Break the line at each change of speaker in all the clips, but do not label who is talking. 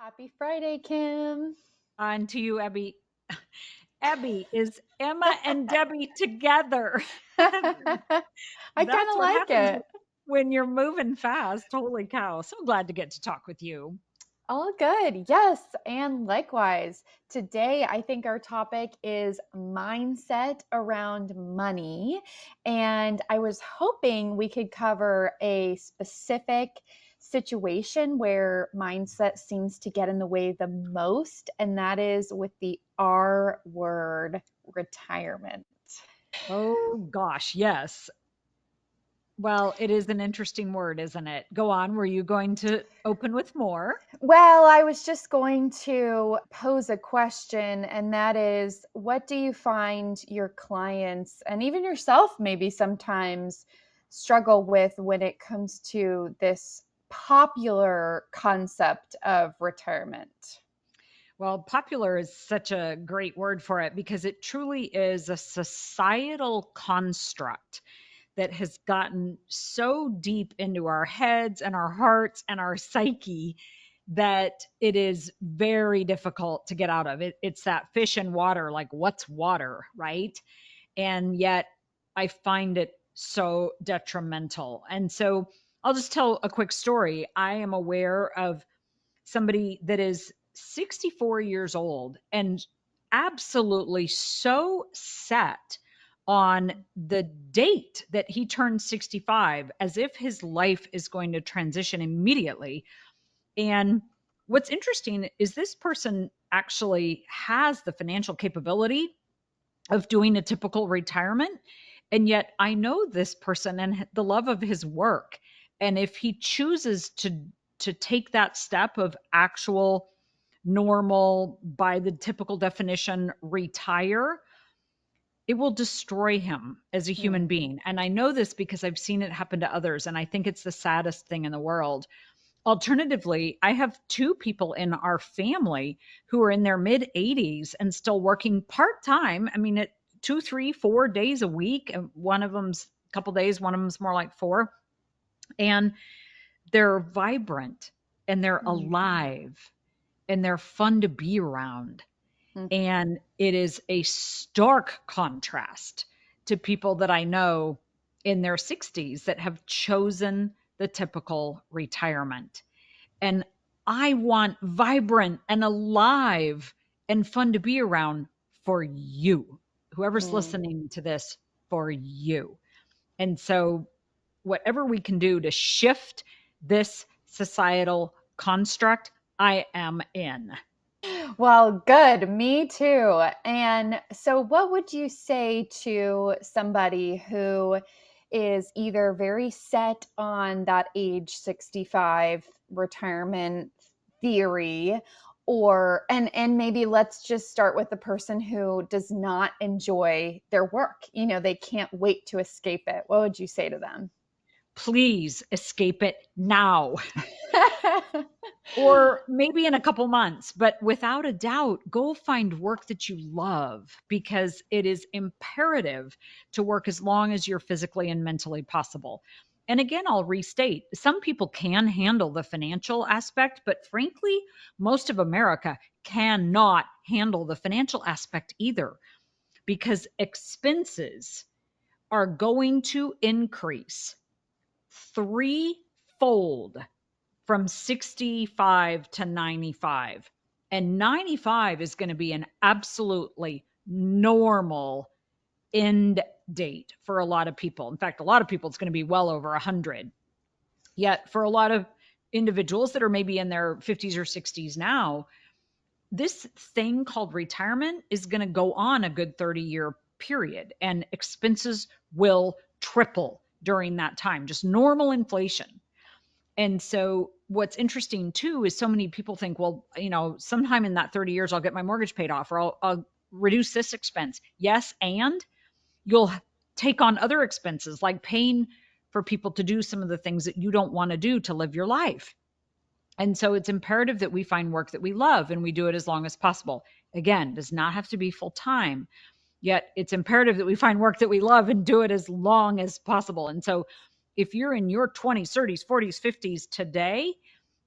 Happy Friday, Kim.
On to you, Abby. Abby is Emma and Debbie together.
I kind
That's
of
what
like
happens
it.
when you're moving fast. Holy cow. So glad to get to talk with you.
All good. Yes. And likewise, today I think our topic is mindset around money. And I was hoping we could cover a specific situation where mindset seems to get in the way the most, and that is with the R word, retirement.
Oh gosh, yes. Well, it is an interesting word, isn't it? Go on. Were you going to open with more?
Well, I was just going to pose a question, and that is what do you find your clients and even yourself maybe sometimes struggle with when it comes to this popular concept of retirement?
Well, popular is such a great word for it because it truly is a societal construct that has gotten so deep into our heads and our hearts and our psyche that it is very difficult to get out of it. It's that fish in water, like what's water, right? And yet I find it so detrimental. And so I'll just tell a quick story. I am aware of somebody that is 64 years old and absolutely so set on the date that he turns 65 as if his life is going to transition immediately. And what's interesting is this person actually has the financial capability of doing a typical retirement. And yet I know this person and the love of his work. And if he chooses to take that step of actual normal by the typical definition retire, it will destroy him as a human
Hmm.
being. And I know this because I've seen it happen to others. And I think it's the saddest thing in the world. Alternatively, I have two people in our family who are in their mid 80s and still working part time. I mean, 2, 3, 4 days a week. And one of them's a couple days, one of them's more like four. And they're vibrant and they're
Hmm.
alive and they're fun to be around.
Hmm.
And it is a stark contrast to people that I know in their 60s that have chosen the typical retirement. And I want vibrant and alive and fun to be around for you, whoever's
Hmm.
listening to this, for you. And so, whatever we can do to shift this societal construct, I am in.
Well, good. Me too. And so, what would you say to somebody who is either very set on that age 65 retirement theory, or and maybe let's just start with the person who does not enjoy their work. They can't wait to escape it. What would you say to them?
Please escape it now. Or maybe in a couple months, but without a doubt, go find work that you love because it is imperative to work as long as you're physically and mentally possible. And again, I'll restate some people can handle the financial aspect, but frankly, most of America cannot handle the financial aspect either because expenses are going to increase threefold from 65 to 95. And 95 is going to be an absolutely normal end date for a lot of people. In fact, a lot of people, it's going to be well over 100. Yet, for a lot of individuals that are maybe in their 50s or 60s now, this thing called retirement is going to go on a good 30-year period, and expenses will triple during that time, just normal inflation. And so what's interesting too is so many people think, well, sometime in that 30 years, I'll get my mortgage paid off or I'll reduce this expense. Yes. And you'll take on other expenses like paying for people to do some of the things that you don't want to do to live your life. And so it's imperative that we find work that we love and we do it as long as possible. Again, does not have to be full time, yet it's imperative that we find work that we love and do it as long as possible. And so if you're in your 20s, 30s, 40s, 50s today,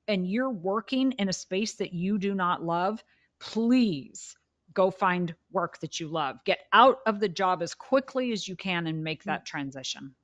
and you're working in a space that you do not love, please go find work that you love. Get out of the job as quickly as you can and make that transition.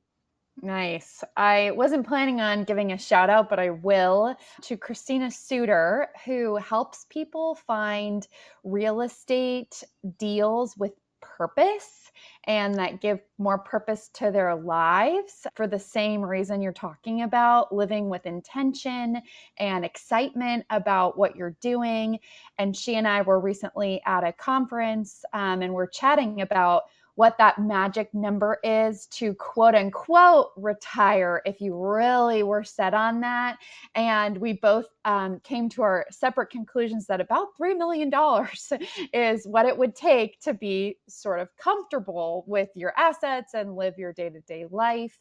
Nice. I wasn't planning on giving a shout out, but I will to Christina Suter, who helps people find real estate deals with purpose and that give more purpose to their lives for the same reason you're talking about, living with intention and excitement about what you're doing. And she and I were recently at a conference and we're chatting about what that magic number is to quote unquote retire if you really were set on that. And we both came to our separate conclusions that about $3 million is what it would take to be sort of comfortable with your assets and live your day to day life.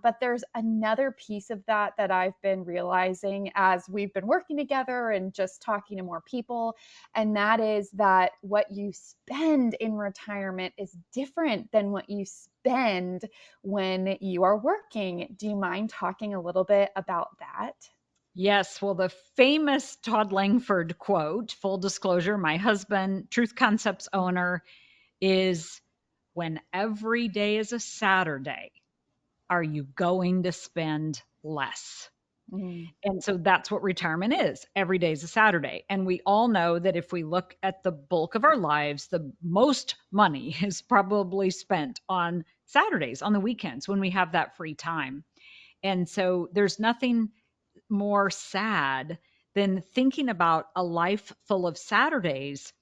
But there's another piece of that that I've been realizing as we've been working together and just talking to more people. And that is that what you spend in retirement is different than what you spend when you are working. Do you mind talking a little bit about that?
Yes, well, the famous Todd Langford quote, full disclosure, my husband, Truth Concepts owner, is when every day is a Saturday, are you going to spend less?
Mm,
And so that's what retirement is. Every day is a Saturday. And we all know that if we look at the bulk of our lives, the most money is probably spent on Saturdays, on the weekends when we have that free time. And so there's nothing more sad than thinking about a life full of Saturdays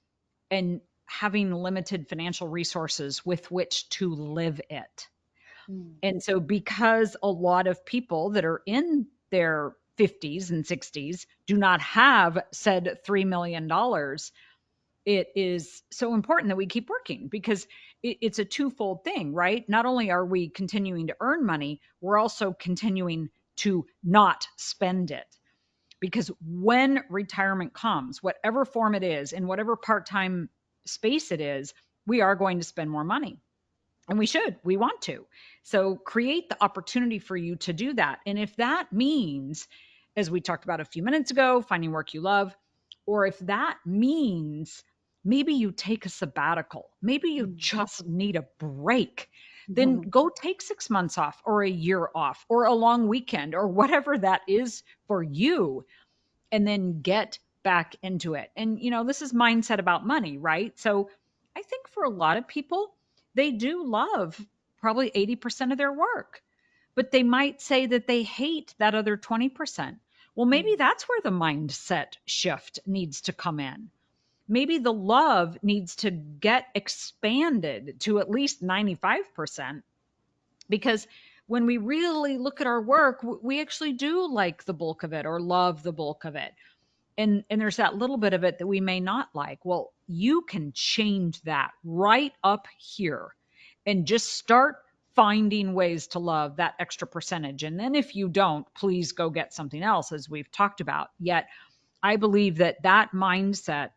and having limited financial resources with which to live it.
mm,
And so, because a lot of people that are in their 50s and 60s do not have said $3 million, it is so important that we keep working because it's a twofold thing, right? Not only are we continuing to earn money, we're also continuing to not spend it. Because when retirement comes, whatever form it is, in whatever part time space it is, we are going to spend more money. And we should, we want to. So create the opportunity for you to do that. And if that means, as we talked about a few minutes ago, finding work you love, or if that means maybe you take a sabbatical, maybe you just need a break, then
mm.
go take 6 months off or a year off or a long weekend or whatever that is for you, and then get back into it. And, this is mindset about money, right? So I think for a lot of people, they do love probably 80% of their work, but they might say that they hate that other 20%. Well, maybe that's where the mindset shift needs to come in. Maybe the love needs to get expanded to at least 95%, because when we really look at our work, we actually do like the bulk of it or love the bulk of it, and there's that little bit of it that we may not like. Well, you can change that right up here and just start finding ways to love that extra percentage. And then if you don't, please go get something else, as we've talked about. Yet I believe that that mindset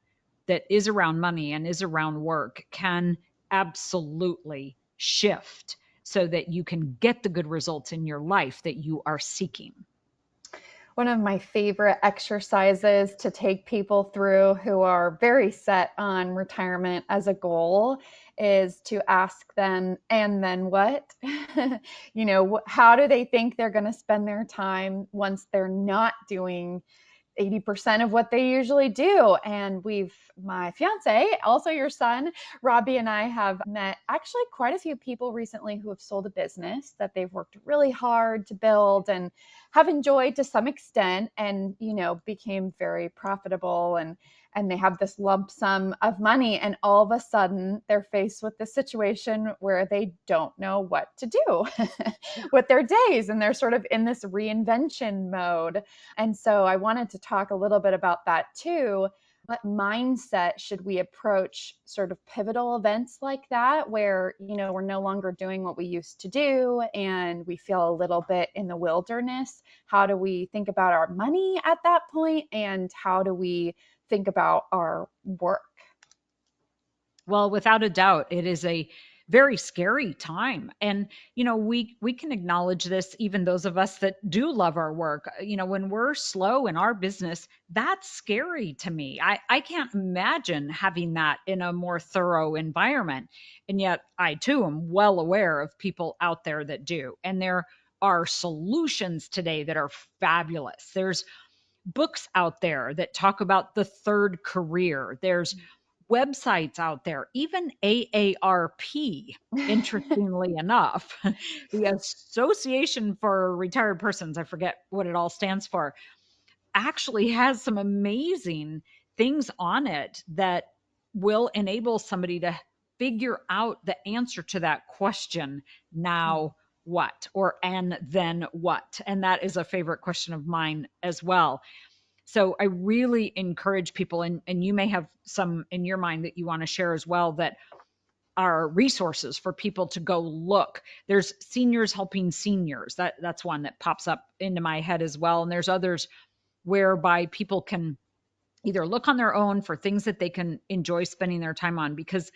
that is around money and is around work can absolutely shift so that you can get the good results in your life that you are seeking.
One of my favorite exercises to take people through who are very set on retirement as a goal is to ask them, and then what? How do they think they're going to spend their time once they're not doing 80% of what they usually do? And my fiance, also your son, Robbie, and I have met actually quite a few people recently who have sold a business that they've worked really hard to build and have enjoyed to some extent, and became very profitable, and they have this lump sum of money, and all of a sudden they're faced with this situation where they don't know what to do with their days, and they're sort of in this reinvention mode. And so I wanted to talk a little bit about that too. What mindset should we approach sort of pivotal events like that, where, we're no longer doing what we used to do and we feel a little bit in the wilderness? How do we think about our money at that point? And how do we think about our work?
Well, without a doubt, it is a very scary time. And we can acknowledge this, even those of us that do love our work. When we're slow in our business, that's scary to me. I can't imagine having that in a more thorough environment. And yet I too am well aware of people out there that do. And there are solutions today that are fabulous. There's books out there that talk about the third career. There's websites out there, even AARP, interestingly enough, the Association for Retired Persons, I forget what it all stands for, actually has some amazing things on it that will enable somebody to figure out the answer to that question. Now what? Or and then what? And that is a favorite question of mine as well. So I really encourage people, and you may have some in your mind that you want to share as well, that are resources for people to go look. There's Seniors Helping Seniors. That's one that pops up into my head as well. And there's others whereby people can either look on their own for things that they can enjoy spending their time on. Because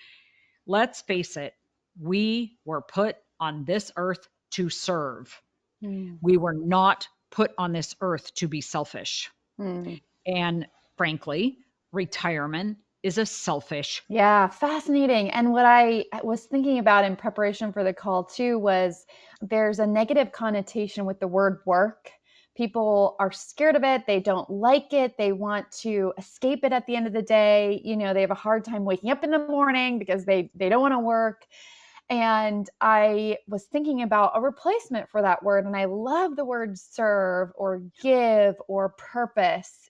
let's face it, we were put on this earth to serve.
Mm,
We were not put on this earth to be selfish.
mm.
And frankly, retirement is a selfish.
Yeah, fascinating. And what I was thinking about in preparation for the call too was there's a negative connotation with the word work. People are scared of it. They don't like it. They want to escape it at the end of the day. They have a hard time waking up in the morning because they don't want to work. And I was thinking about a replacement for that word. And I love the word serve or give or purpose.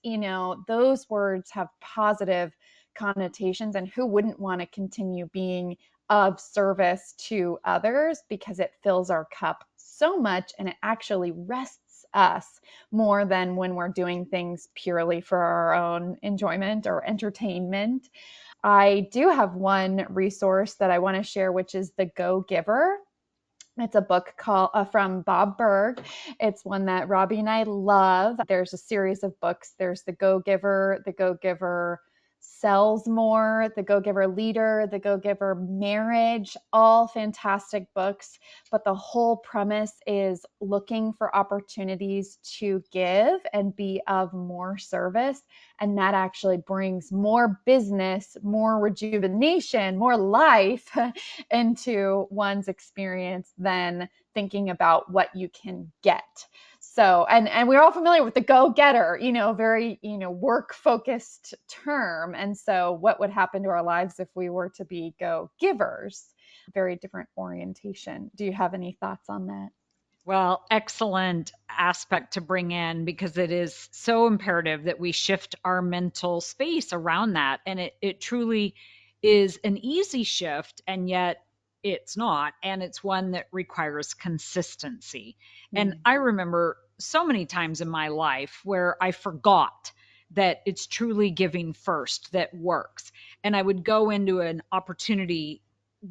Those words have positive connotations. And who wouldn't want to continue being of service to others, because it fills our cup so much and it actually rests us more than when we're doing things purely for our own enjoyment or entertainment. I do have one resource that I want to share, which is The Go Giver. It's a book called from Bob Berg. It's one that Robbie and I love. There's a series of books. There's The Go Giver, The Go Giver Sells More, The Go Giver Leader, The Go Giver Marriage, all fantastic books. But the whole premise is looking for opportunities to give and be of more service. And that actually brings more business, more rejuvenation, more life into one's experience than thinking about what you can get. So, and we're all familiar with the go-getter, very, work-focused term. And so what would happen to our lives if we were to be go-givers? Very different orientation. Do you have any thoughts on that?
Well, excellent aspect to bring in, because it is so imperative that we shift our mental space around that. And it truly is an easy shift, and yet it's not. And it's one that requires consistency. And
Mm,
I remember so many times in my life where I forgot that it's truly giving first that works. And I would go into an opportunity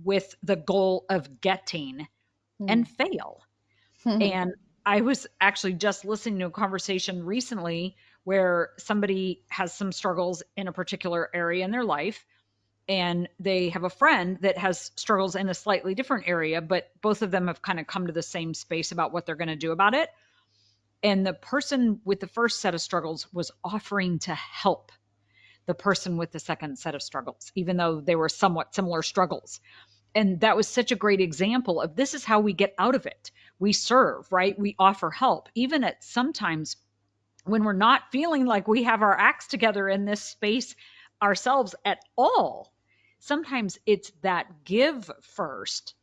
with the goal of getting and
mm,
fail.
mm,
And I was actually just listening to a conversation recently where somebody has some struggles in a particular area in their life. And they have a friend that has struggles in a slightly different area, but both of them have kind of come to the same space about what they're going to do about it. And the person with the first set of struggles was offering to help the person with the second set of struggles, even though they were somewhat similar struggles. And that was such a great example of this is how we get out of it. We serve, right? We offer help, even at sometimes when we're not feeling like we have our acts together in this space ourselves at all. Sometimes it's that give first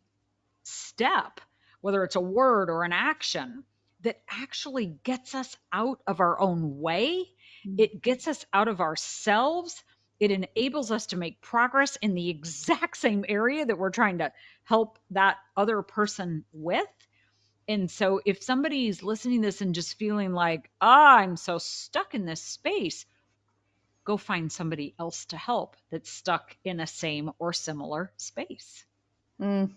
step, whether it's a word or an action, that actually gets us out of our own way.
mm,
It gets us out of ourselves. It enables us to make progress in the exact same area that we're trying to help that other person with. And so if somebody's listening to this and just feeling like, I'm so stuck in this space, go find somebody else to help that's stuck in a same or similar space.
mm.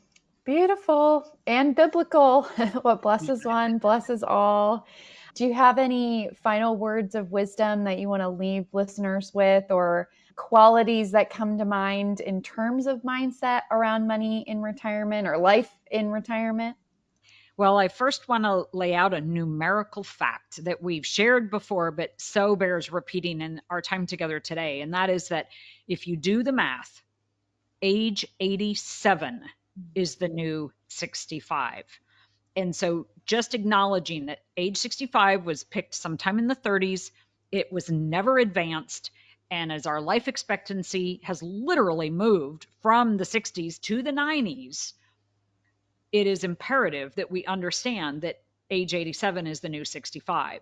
Beautiful and biblical. What blesses
Exactly.
one, blesses all. Do you have any final words of wisdom that you want to leave listeners with, or qualities that come to mind in terms of mindset around money in retirement or life in retirement?
Well, I first want to lay out a numerical fact that we've shared before, but so bears repeating in our time together today. And that is that if you do the math, age 87 is the new 65. And so just acknowledging that age 65 was picked sometime in the 30s, it was never advanced. And as our life expectancy has literally moved from the 60s to the 90s, it is imperative that we understand that age 87 is the new 65.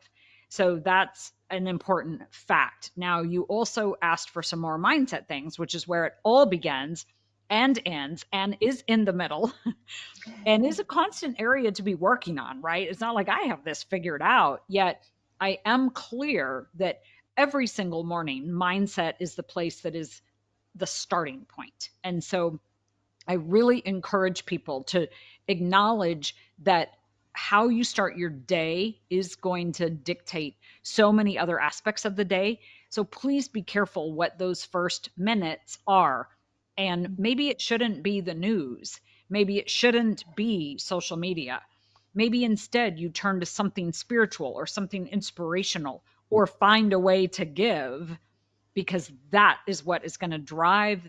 So that's an important fact. Now, you also asked for some more mindset things, which is where it all begins and ends and is in the middle and is a constant area to be working on, right? It's not like I have this figured out, yet I am clear that every single morning, mindset is the place that is the starting point. And so I really encourage people to acknowledge that how you start your day is going to dictate so many other aspects of the day. So please be careful what those first minutes are. And maybe it shouldn't be the news. Maybe it shouldn't be social media. Maybe instead you turn to something spiritual or something inspirational or find a way to give, because that is what is going to drive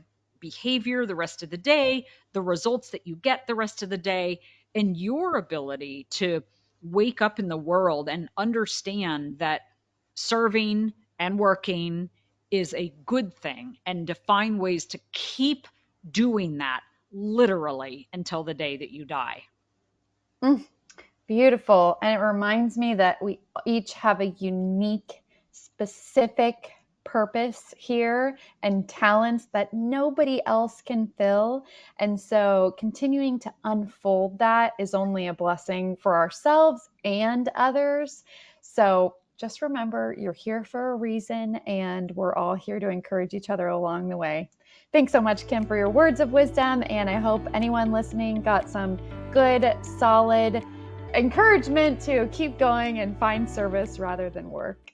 behavior the rest of the day, the results that you get the rest of the day, and your ability to wake up in the world and understand that serving and working is a good thing, and to find ways to keep doing that literally until the day that you die.
Mm, beautiful. And it reminds me that we each have a unique, specific purpose here and talents that nobody else can fill. And so continuing to unfold that is only a blessing for ourselves and others. So just remember, you're here for a reason, and we're all here to encourage each other along the way. Thanks so much, Kim, for your words of wisdom. And I hope anyone listening got some good, solid encouragement to keep going and find service rather than work.